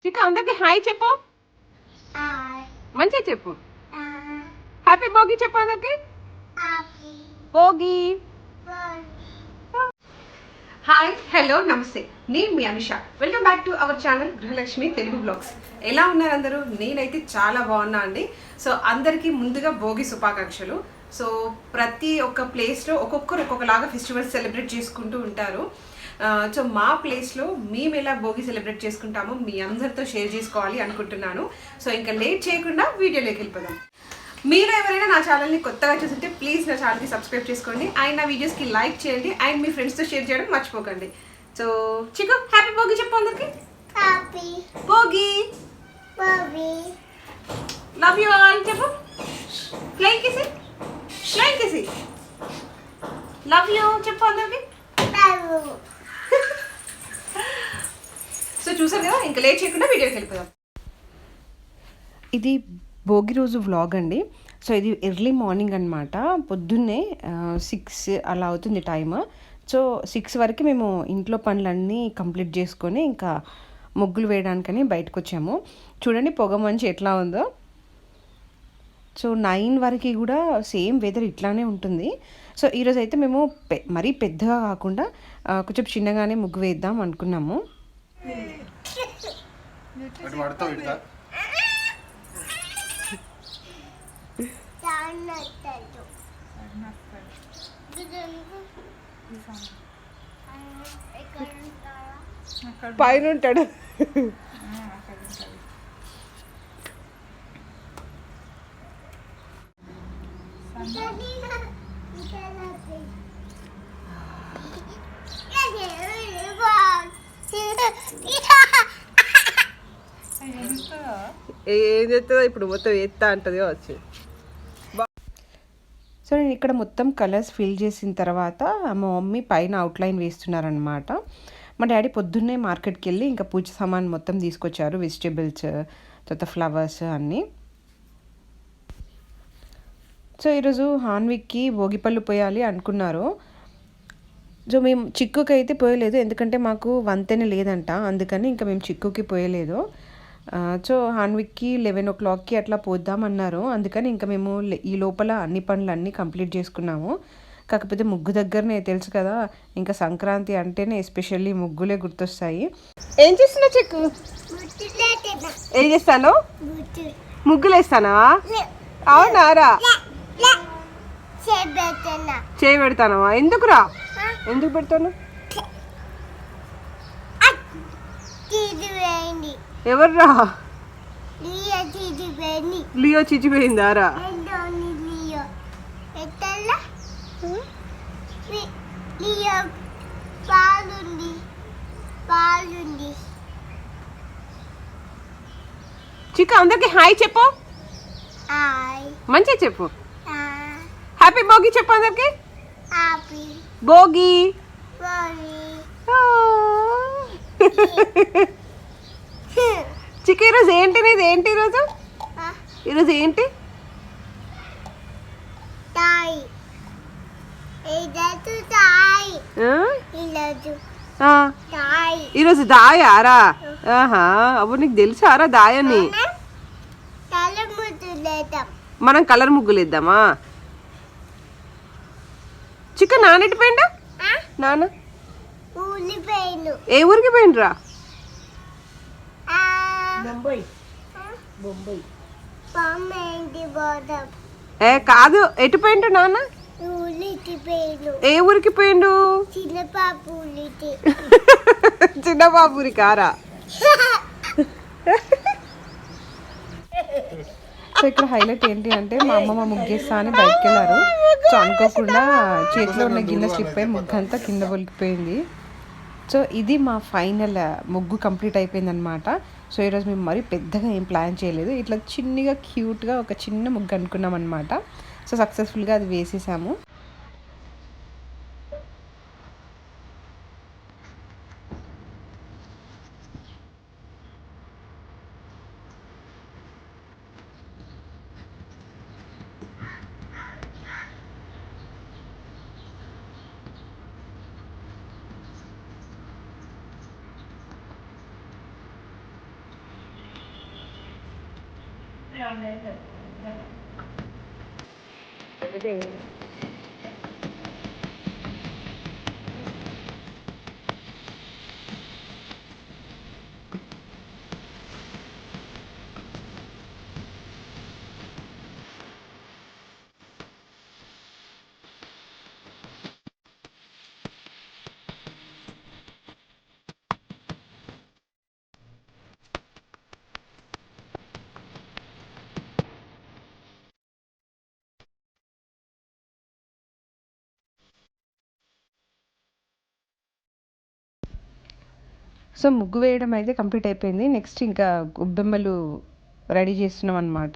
చిక్క అందరికి హాయ్ చెప్పు. మంచిగా చెప్పు. హ్యాపీ భోగి చెప్పు అందరికి. భోగి. హాయ్ హలో నమస్తే, నేను మీ Anusha. Welcome back to our channel Gruhalakshmi Telugu blogs. ఎలా ఉన్నారు అందరూ? నేనైతే చాలా బాగున్నా అండి. సో అందరికీ ముందుగా భోగి శుభాకాంక్షలు. సో ప్రతి ఒక్క ప్లేస్లో ఒక్కొక్కరు ఒక్కొక్కలాగా ఫెస్టివల్స్ సెలబ్రేట్ చేసుకుంటూ ఉంటారు. సో మా ప్లేస్లో మేము ఎలా భోగి సెలబ్రేట్ చేసుకుంటామో మీ అందరితో షేర్ చేసుకోవాలి అనుకుంటున్నాను. సో ఇంకా లేట్ చేయకుండా వీడియోలోకి వెళ్ళిపోదాం. మీరు ఎవరైనా నా ఛానల్ని కొత్తగా చూస్తుంటే ప్లీజ్ నా ఛానల్కి సబ్స్క్రైబ్ చేసుకోండి అండ్ నా వీడియోస్కి లైక్ చేయండి అండ్ మీ ఫ్రెండ్స్తో షేర్ చేయడం మర్చిపోకండి. సో చిక్కు హ్యాపీ భోగి చెప్పు అందరికి. Happy Bhogi. Bhogi. Love you all చెప్పు. ఫ్లైంగ్ కిసి. ఫ్లైంగ్ కిసి. లవ్ యూ చెప్పు అందరికి. సో చూసారు కదా, ఇంకా లేట్ చేయకుండా వీడియోకి వెళ్ళిపోదాం. ఇది భోగి రోజు వ్లాగ్ అండి. సో ఇది ఎర్లీ మార్నింగ్ అనమాట. పొద్దున్నే 6 అలా అవుతుంది టైమ్. సో 6 వరకు మేము ఇంట్లో పనులన్నీ కంప్లీట్ చేసుకొని ఇంకా ముగ్గులు వేయడానికని బయటకు వచ్చాము. చూడండి పొగ మంచి ఎట్లా ఉందో. సో 9 వరకు కూడా సేమ్ వెదర్ ఇట్లానే ఉంటుంది. సో ఈరోజు అయితే మేము మరీ పెద్దగా కాకుండా కొంచెం చిన్నగానే ముగ్గు వేద్దాం అనుకున్నాము. పైన ఉంటాడు. ఏం చేస్తుందో ఇప్పుడు మొత్తం ఎత్తా అంటది వచ్చి. సో నేను ఇక్కడ మొత్తం కలర్స్ ఫిల్ చేసిన తర్వాత మా మమ్మీ పైన అవుట్లైన్ వేస్తున్నారనమాట. మా డాడీ పొద్దున్నే మార్కెట్కి వెళ్ళి ఇంకా పూజ సామాన్ మొత్తం తీసుకొచ్చారు, వెజిటేబుల్స్ తర్వాత ఫ్లవర్స్ అన్నీ. సో ఈరోజు హాన్విక్కి భోగిపళ్ళు పోయాలి అనుకున్నారు. సో మేము చిక్కుకి అయితే పోయలేదు, ఎందుకంటే మాకు వంతెన లేదంట, అందుకని ఇంకా మేము చిక్కుకి పోయలేదు. సో హాన్విక్కి 11 o'clockకి అట్లా పోద్దామన్నారు, అందుకని ఇంకా మేము ఈ లోపల అన్ని పనులు అన్నీ కంప్లీట్ చేసుకున్నాము. కాకపోతే ముగ్గు దగ్గరనే తెలుసు కదా, ఇంకా సంక్రాంతి అంటేనే ఎస్పెషల్లీ ముగ్గులే గుర్తొస్తాయి. ఏం చేస్తున్నా చెక్కు? ఏం చేస్తాను? ముగ్గులు వేస్తానా? అవునారా? చేయి పెడతానవా? ఎందుకురా? ఎందుకు పెడతాను? ఎవర్రా? లియో చిచ్చిపోయిందారా? చిక్క అందరికి హాయ్ చెప్పు. మంచిగా చెప్పు. హ్యాపీ భోగి చెప్పు అందరికి. భోగి. చిక్క ఈరోజు ఏంటి? ఏంటి ఈరోజు? ఈరోజు ఏంటి? ఈరోజు దాయారా? అప్పుడు నీకు తెలుసారా దాయని? మనం కలర్ ముగ్గులు వేద్దామా? చిక్క నానెట్టి పోయిండా? నాన్న ఏ ఊరికి పోయిండ్రా? ఏ కాదు, ఎటు పోయిండు నాన్న? ఏ ఊరికి పోయిండు? చిన్న బాబురి కారా? సో ఇక్కడ హైలైట్ ఏంటి అంటే మా అమ్మ ముగ్గేస్తా అని బయటకు వెళ్ళారు. సో అనుకోకుండా చేతిలో ఉన్న గిన్నె స్లిప్ అయి ముగ్గు అంతా కింద ఒలికిపోయింది. సో ఇది మా ఫైనల్ ముగ్గు కంప్లీట్ అయిపోయింది అనమాట. సో ఈరోజు మేము మరీ పెద్దగా ఏం ప్లాన్ చేయలేదు, ఇట్లా చిన్నగా క్యూట్గా ఒక చిన్న ముగ్గు అనుకున్నాం అనమాట. సో సక్సెస్ఫుల్గా అది వేసేసాము. సో ముగ్గు వేయడం అయితే కంప్లీట్ అయిపోయింది. నెక్స్ట్ ఇంకా గొబ్బెమ్మలు రెడీ చేస్తున్నాం అనమాట.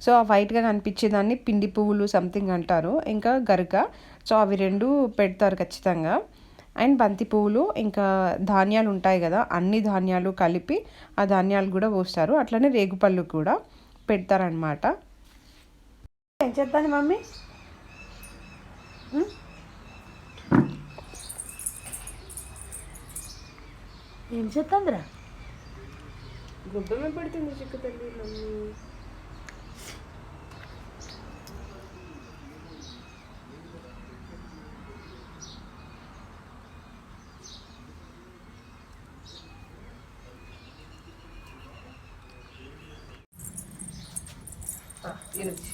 సో ఆ వైట్గా కనిపించేదాన్ని పిండి పువ్వులు సంథింగ్ అంటారు, ఇంకా గరక. సో అవి రెండు పెడతారు ఖచ్చితంగా. అండ్ బంతి పువ్వులు, ఇంకా ధాన్యాలు ఉంటాయి కదా, అన్ని ధాన్యాలు కలిపి ఆ ధాన్యాలు కూడా పోస్తారు. అట్లనే రేగుపళ్ళు కూడా పెడతారనమాట. ఏం చేద్దాం మమ్మీ? ఏం చేస్తుందిరా? గొబ్బెమ్మ పెడుతుంది చిక్కు తల్లి మమ్మీ. తినొచ్చు.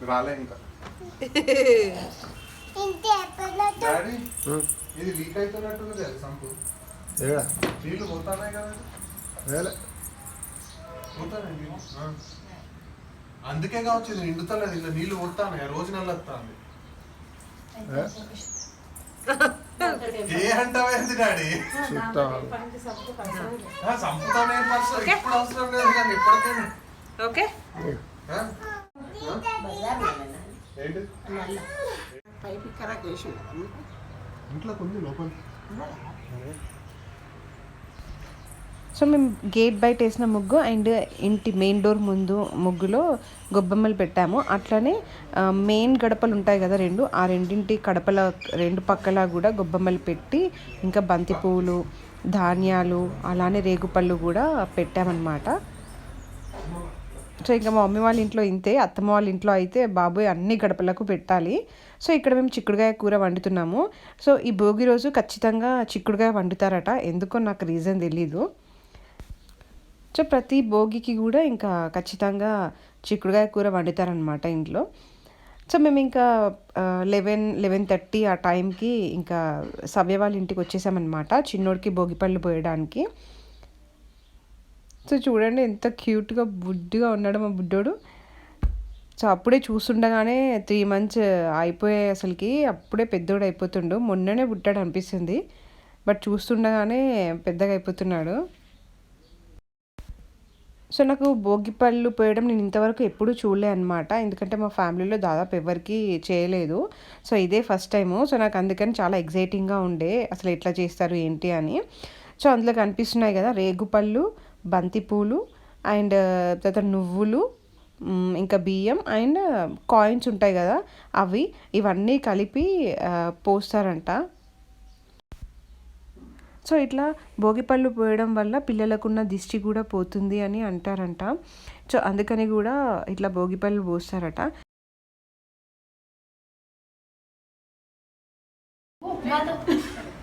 రాలే ఇంకా డాడీ, ఇది లీక్ అవుతున్నట్టుంది కదా సంపు. నీళ్ళు పోతానే కదా, పోతానే నీళ్ళు. అందుకే కావచ్చు ఇది నిండుతలేదు, ఇలా నీళ్ళు పోతానే, రోజు నల్లొస్తాను. ఏ అంటావేంది డాడీ? సంపుతానే ఇప్పుడు అవసరం లేదు కానీ ఇప్పటికైనా ఓకే. ఏంటి ఇంట్లో కొన్ని లోపల. సో మేము గేట్ బయట వేసిన ముగ్గు అండ్ ఇంటి మెయిన్ డోర్ ముందు ముగ్గులో గొబ్బెమ్మలు పెట్టాము. అట్లనే మెయిన్ గడపలు ఉంటాయి కదా రెండు, ఆ రెండింటి గడపల రెండు పక్కల కూడా గొబ్బెమ్మలు పెట్టి, ఇంకా బంతి పువ్వులు, ధాన్యాలు, అలానే రేగుపళ్ళు కూడా పెట్టామన్నమాట. సో ఇంకా మా మమ్మీ వాళ్ళ ఇంట్లో ఇంతే, అత్తమ్మ వాళ్ళ ఇంట్లో అయితే బాబోయ్ అన్ని గడపలకు పెట్టాలి. సో ఇక్కడ మేము చిక్కుడుగాయ కూర వండుతున్నాము. సో ఈ భోగి రోజు ఖచ్చితంగా చిక్కుడుగాయ వండుతారట, ఎందుకో నాకు రీజన్ తెలీదు. సో ప్రతి భోగికి కూడా ఇంకా ఖచ్చితంగా చిక్కుడుగాయ కూర వండుతారనమాట ఇంట్లో. సో మేము ఇంకా 11:30 ఆ టైంకి ఇంకా సవ్య వాళ్ళ ఇంటికి వచ్చేసామన్నమాట, చిన్నోడికి భోగిపళ్ళు పోయడానికి. సో చూడండి ఎంత క్యూట్గా బుడ్డిగా ఉన్నాడు మా బుడ్డోడు. సో అప్పుడే చూస్తుండగానే 3 months అయిపోయాయి అసలుకి, అప్పుడే పెద్దోడు అయిపోతుండు. మొన్ననే పుట్టాడు అనిపిస్తుంది, బట్ చూస్తుండగానే పెద్దగా అయిపోతున్నాడు. సో నాకు భోగిపళ్ళు పోయడం నేను ఇంతవరకు ఎప్పుడూ చూడలే అనమాట, ఎందుకంటే మా ఫ్యామిలీలో దాదాపు ఎవరికి చేయలేదు. సో ఇదే ఫస్ట్ టైము. సో నాకు అందుకని చాలా ఎగ్జైటింగ్గా ఉండే అసలు ఎట్లా చేస్తారు ఏంటి అని. సో అందులో కనిపిస్తున్నాయి కదా రేగుపళ్ళు, బంతిపూలు అండ్ తర్వాత నువ్వులు, ఇంకా బియ్యం అండ్ కాయిన్స్ ఉంటాయి కదా అవి, ఇవన్నీ కలిపి పోస్తారంట. సో ఇట్లా భోగిపళ్ళు పోయడం వల్ల పిల్లలకున్న దిష్టి కూడా పోతుంది అని అంటారంట. సో అందుకని కూడా ఇట్లా భోగిపళ్ళు పోస్తారట.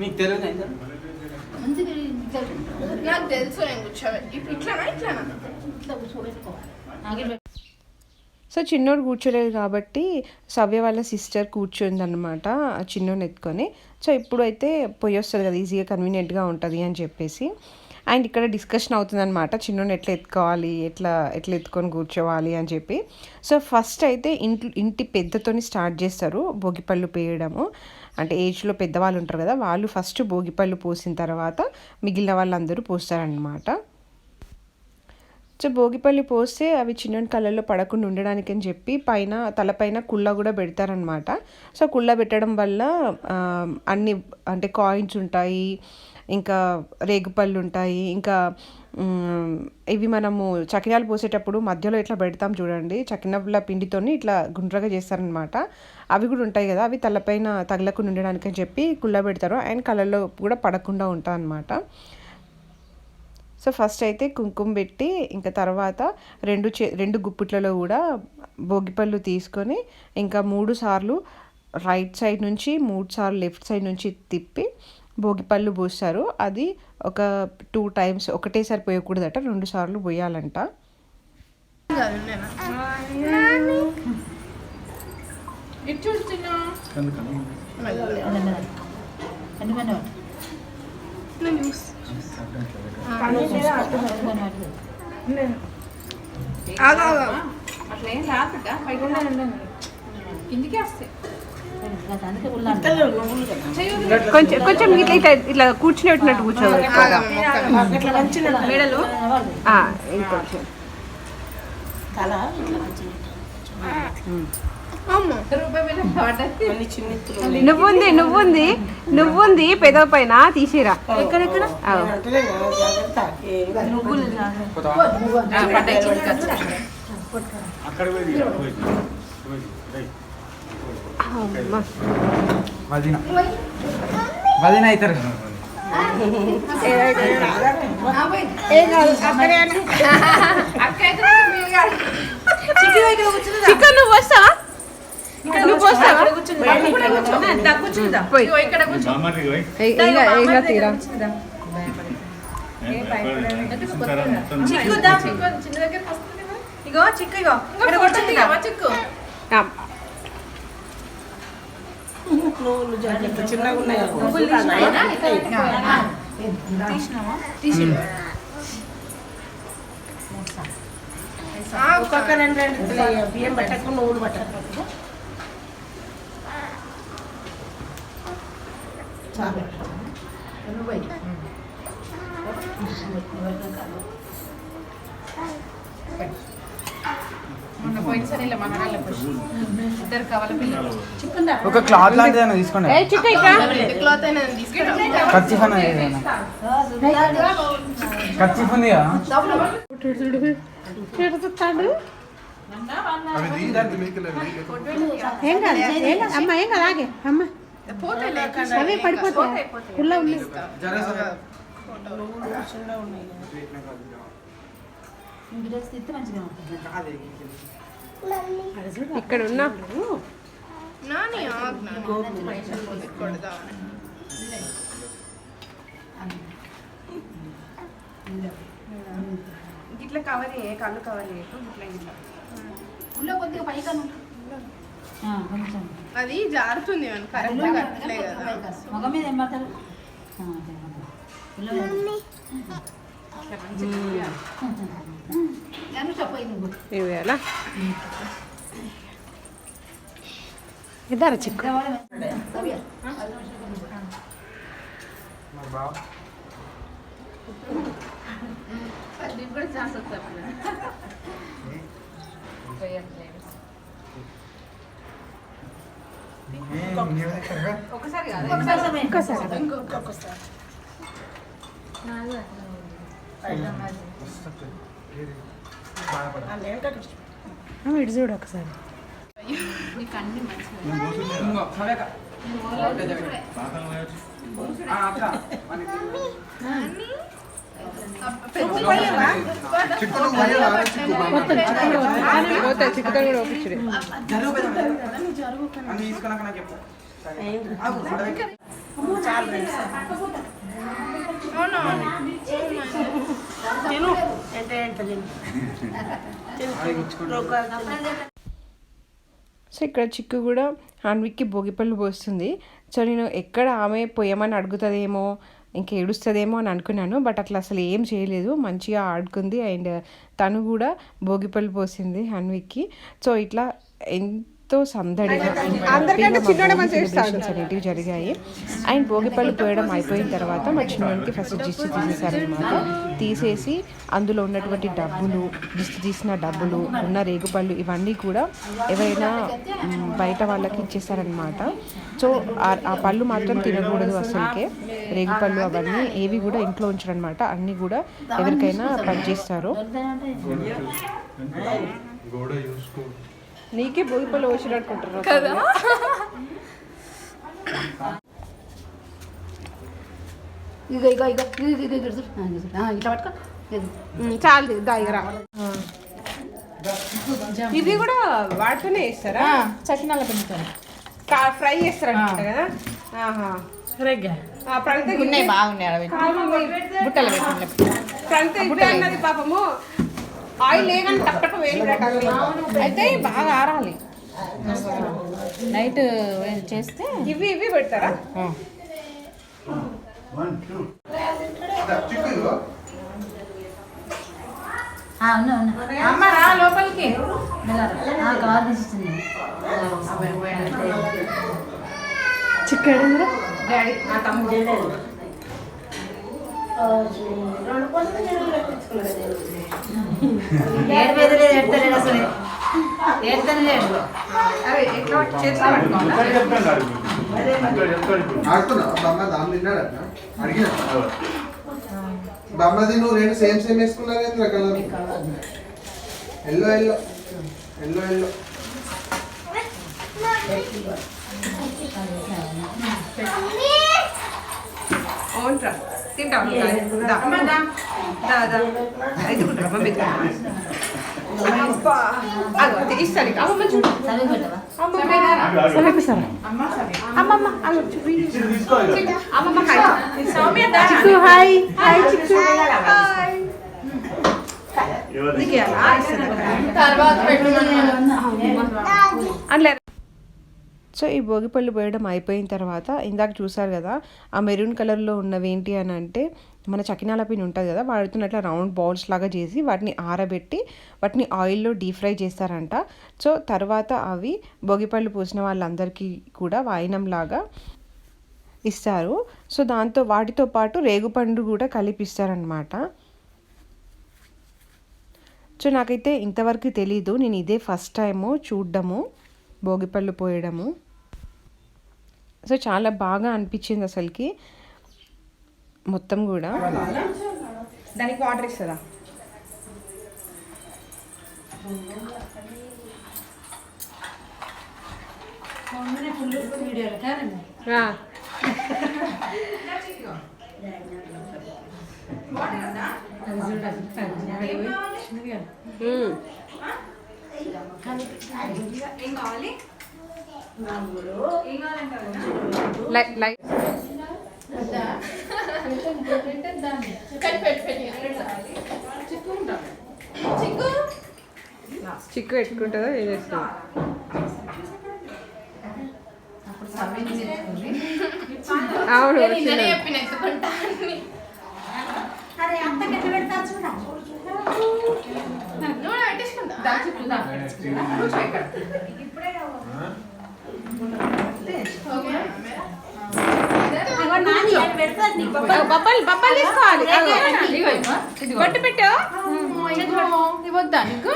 మీకు తెలుగు నాకు తెలుసు, నేను కూర్చోబెట్టి ఇట్లా సో చిన్నోడు కూర్చోలేదు కాబట్టి సవ్య వాళ్ళ సిస్టర్ కూర్చుందనమాట చిన్నోని ఎత్తుకొని. సో ఇప్పుడైతే పొయ్యి వస్తుంది కదా, ఈజీగా కన్వీనియంట్గా ఉంటుంది అని చెప్పేసి. అండ్ ఇక్కడ డిస్కషన్ అవుతుందన్నమాట, చిన్నోని ఎట్లా ఎత్తుకోవాలి, ఎట్లా ఎత్తుకొని కూర్చోవాలి అని చెప్పి. సో ఫస్ట్ అయితే ఇంటి పెద్దతోని స్టార్ట్ చేస్తారు భోగిపళ్ళు పోయడము. అంటే ఏజ్లో పెద్దవాళ్ళు ఉంటారు కదా, వాళ్ళు ఫస్ట్ భోగిపళ్ళు పోసిన తర్వాత మిగిలిన వాళ్ళందరూ పోస్తారనమాట. సో భోగిపళ్ళు పోస్తే అవి చిన్న కళ్ళల్లో పడకుండా ఉండడానికి అని చెప్పి తలపైన కుళ్ళ కూడా పెడతారనమాట. సో కుళ్ళ పెట్టడం వల్ల అన్ని అంటే కాయిన్స్ ఉంటాయి ఇంకా రేగుపళ్ళు ఉంటాయి, ఇంకా ఇవి మనము చకినాలు పోసేటప్పుడు మధ్యలో ఇట్లా పెడతాం చూడండి, చకినాల పిండితోని ఇట్లా గుండ్రగా చేస్తారనమాట. అవి కూడా ఉంటాయి కదా, అవి తలపైన తగలకుండా ఉండడానికి అని చెప్పి కుళ్ళ పెడతారు అండ్ కళ్ళల్లో కూడా పడకుండా ఉంటుంది అనమాట. సో ఫస్ట్ అయితే కుంకుమ పెట్టి ఇంకా తర్వాత రెండు గుప్పిట్లలో కూడా భోగిపళ్ళు తీసుకొని ఇంకా 3 సార్లు రైట్ సైడ్ నుంచి 3 సార్లు లెఫ్ట్ సైడ్ నుంచి తిప్పి భోగిపళ్ళు పోస్తారు. అది ఒక 2 టైమ్స్, ఒకటేసారి పోయకూడదట, 2 సార్లు పోయాలంట. అట్లా ఏం రాకుండా కిందికి వస్తాయి. కొంచెం కొంచెం ఇట్లా ఇట్లా ఇట్లా కూర్చుని పెట్టినట్టు కూర్చోవాలి మెడలు ఇంకొంచెం నువ్వుంది పెదవ పైన తీసిరా. ఎక్కడెక్కడ వదిన అవుతారు. చికెన్ నువ్వు వస్తావా? తీరా ఇగో చిక్కు, ఇగో చిక్కు చిన్నగా ఉన్నాయి. ఒక్కొక్క 2 బియ్యం పట్టకు, నువ్వులు పట్టకు. ఒక క్లాత్ లాంటిది ఏమైనా తీసుకోండి. కర్చీఫ్ కర్చీఫ్ ఉంది కదా. ఏం కాదు అమ్మ, ఏం కాదు, ఆగే అమ్మ, అవే పడిపోతాయి. పుల్ల ఉంది. ఇక్కడ ఉన్నా ఇట్లా కవర్ కళ్ళు కవర్ చేయకు, ఇట్లా ఇట్లా కొద్దిగా పైగా అది జారుతుంది మగ మీద ఏం పడతారు. ఇద్దరు చిక్కు ఇటు చూడు ఒకసారి. సో ఇక్కడ చిక్కు కూడా హాన్విక్కి భోగిపళ్ళు పోస్తుంది. సో నేను ఎక్కడ ఆమె పోయమని అడుగుతుందేమో, ఇంకా ఏడుస్తుందేమో అని అనుకున్నాను. బట్ అట్లా అసలు ఏం చేయలేదు, మంచిగా ఆడుకుంది. అండ్ తను కూడా భోగిపళ్ళు పోసింది హాన్విక్కి. సో ఇట్లా ఎంత ఎంతో సందడిగా అందరికంటే చిన్నోడే మంచిగా సెలబ్రేషన్స్ అనేటివి జరిగాయి. అండ్ భోగిపళ్ళు పోయడం అయిపోయిన తర్వాత మా చిన్నోడికి ఫస్ట్ దిష్టి తీసేసారనమాట. తీసేసి అందులో ఉన్నటువంటి డబ్బులు, దిష్టి తీసిన డబ్బులు, ఉన్న రేగుపళ్ళు ఇవన్నీ కూడా ఎవరైనా బయట వాళ్ళకి ఇచ్చేసారనమాట. సో ఆ పళ్ళు మాత్రం తినకూడదు అసలుకే. రేగుపళ్ళు అవన్నీ ఏవి కూడా ఇంట్లో ఉంచరనమాట. అన్నీ కూడా ఎవరికైనా పనిచేస్తారు. గోడ చూసుకో. నీకే భోగిపళ్ళు వచ్చినట్టుకుంటారు కదా. ఇగో ఇగో ఇగో ఇట్లా పట్టుకో. చాలు దగ్గర. ఇది కూడా వాటితోనే వేస్తారా? చకినాల పెంచుతాను ఫ్రై చేస్తారనమాట కదా. ఉన్నాయి బాగున్నాయి బుట్టలు పెట్టుకుంటే ఫ్రంట్ ఇదే అన్నది పాపము. ఆయిల్ లేదని టప్పట వేలు అయితే బాగా ఆరాలి. నైట్ చేస్తే ఇవి పెడతారా? అమ్మ రా లోపలికి. చికెన్ డాడీ నా తమ్ముడు అరే ఎట్లా చేతిలో పట్టుకోవాలా? ఆడుతున్నా బామ్మ దాని తిన్నాడు అడిగిన బామ్మది నువ్వు రెండు సేమ్ వేసుకున్నావు colour yellow yellow yellow yellow అవునరా తింటాం. ఇస్తాను అమ్మమ్మ చూడు. అమ్మమ్మ అమ్మమ్మ హాయ్ హాయ్ చిక్కు అట్లే. సో ఈ భోగిపళ్ళు పోయడం అయిపోయిన తర్వాత ఇందాక చూసారు కదా ఆ మెరూన్ కలర్లో ఉన్నవి ఏంటి అని అంటే మన చకినాల పిండి ఉంటుంది కదా, వాటితో అట్లా రౌండ్ బాల్స్ లాగా చేసి వాటిని ఆరబెట్టి వాటిని ఆయిల్లో డీప్ ఫ్రై చేస్తారంట. సో తర్వాత అవి భోగిపళ్ళు పూసిన వాళ్ళందరికీ కూడా వాయినంలాగా ఇస్తారు. సో దాంతో వాటితో పాటు రేగుపండు కూడా కలిపిస్తారనమాట. సో నాకైతే ఇంతవరకు తెలీదు, నేను ఇదే ఫస్ట్ టైము చూడడము భోగిపళ్ళు పోయడము. సో చాలా బాగా అనిపించింది అసలుకి మొత్తం కూడా. దానికి వాటర్ ఇస్తుందా? చిక్కు పెట్టుకుంటుందా ఏం చేస్తా? అవును బొబ్బలు తీసుకోవాలి. కొట్టు పెట్టు. వద్దా నీకు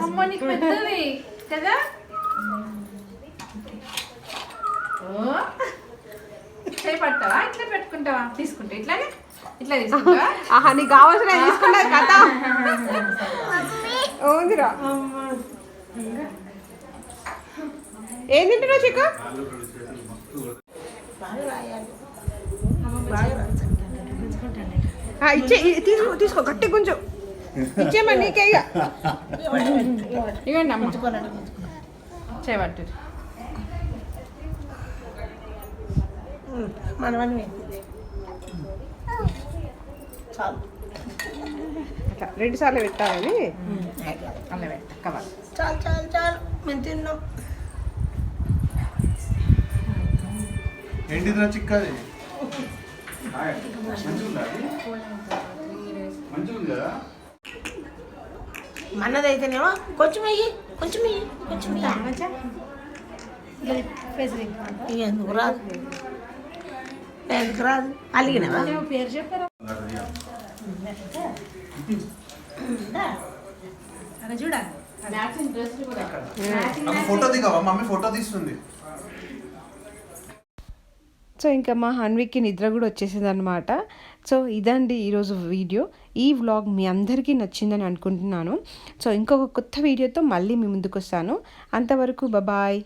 అమ్మ నీకు పెద్దది కదా. చేపడతావా? ఇట్లా పెట్టుకుంటావా? తీసుకుంటా ఇట్లానే ఇట్లా తీసుకుంటావా? ఆహా నీకు కావాల్సిన తీసుకున్నది కథ ఓందిరా. ఏం తింటున్నావు చిక్కు? ఇచ్చే తీసుకో గట్టి కొంచెం ఇచ్చేమా నీకే. ఇవ్వండి అమ్మ చేయబట్టు. మనవన్నీ చాలు. అట్లా 2 సార్లు పెట్టాలని అలా పెట్ట కవర్. చాలు చాలు చాలు మేము తిన్నాం. ఏంటిదిరా చిక్కది? మంచిగా మనదైతేనేమో కొంచెం వెయ్యి కొంచెం వెయ్యి కొంచెం వెయ్యి ఇక ఎందుకు రాదు ఎందుకు రాదు అలిగినవా పేరు చెప్పారా అలా చూడాలి మ్యాచింగ్ డ్రెస్ కూడా ఫోటో దిగవా మమ్మీ ఫోటో తీస్తుంది సో ఇంకా మా హన్విక్కి నిద్ర కూడా వచ్చేసింది అనమాట. సో ఇదండి ఈరోజు వీడియో. ఈ వ్లాగ్ మీ అందరికీ నచ్చిందని అనుకుంటున్నాను. సో ఇంకొక కొత్త వీడియోతో మళ్ళీ మీ ముందుకు వస్తాను. అంతవరకు బాయ్.